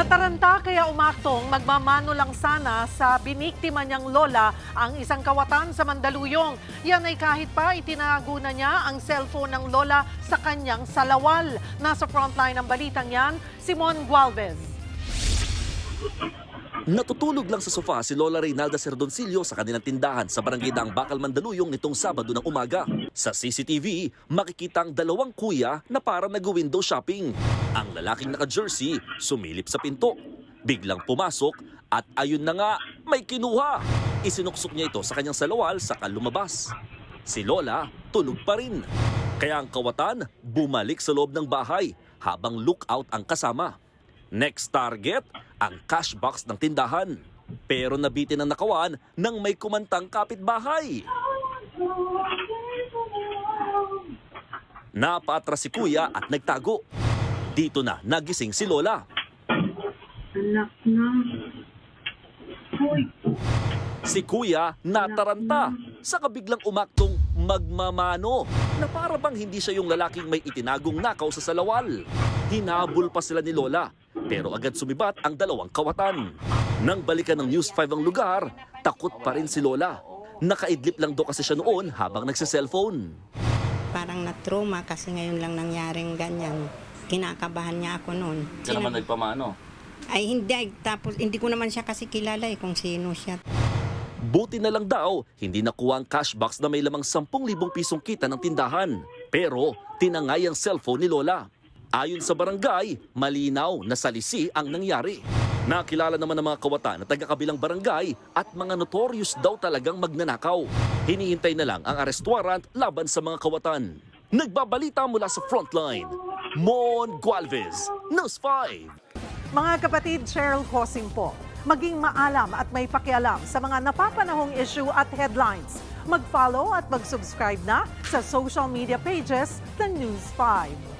Nataranta kaya umaktong magmamano lang sana sa biniktima niyang lola ang isang kawatan sa Mandaluyong. Yan ay kahit pa itinago na niya ang cellphone ng lola sa kanyang salawal. Nasa frontline ng balitang yan, Simon Gualvez. Natutulog lang sa sofa si Lola Reynalda Serdoncillo sa kanilang tindahan sa barangay Daang Bakal, Mandaluyong nitong Sabado ng umaga. Sa CCTV, makikita ang dalawang kuya na para nag-window shopping. Ang lalaking naka-jersey sumilip sa pinto. Biglang pumasok at ayun na nga, may kinuha. Isinuksok niya ito sa kanyang salawal saka lumabas. Si Lola tulog pa rin. Kaya ang kawatan bumalik sa loob ng bahay habang lookout ang kasama. Next target, ang cash box ng tindahan. Pero nabitin ang nakawan ng may kumantang kapitbahay. Napaatras si kuya at nagtago. Dito na nagising si Lola. Anak na. Hoy. Si kuya nataranta sa kabiglang umaktong magmamano na para bang hindi siya yung lalaking may itinagong nakaw sa salawal. Hinabol pa sila ni Lola. Pero agad sumibat ang dalawang kawatan. Nang balikan ng News 5 ang lugar, takot pa rin si Lola. Nakaidlip lang daw kasi siya noon habang nagsiselfone. Parang na-trauma kasi ngayon lang nangyaring ganyan. Kinakabahan niya ako noon. Siya naman nagpamano? Ay hindi, tapos hindi ko naman siya kasi kilala kung sino siya. Buti na lang daw, hindi nakuha ang cash box na may lamang 10,000 pisong kita ng tindahan. Pero tinangay ang cellphone ni Lola. Ayon sa barangay, malinaw na salisi ang nangyari. Nakilala naman ng mga kawatan na taga-kabilang barangay at mga notorious daw talagang magnanakaw. Hinihintay na lang ang arrest warrant laban sa mga kawatan. Nagbabalita mula sa frontline, Mon Gualvez, News 5. Mga kapatid, Cheryl Cosing po. Maging maalam at may pakialam sa mga napapanahong issue at headlines. Mag-follow at mag-subscribe na sa social media pages ng News 5.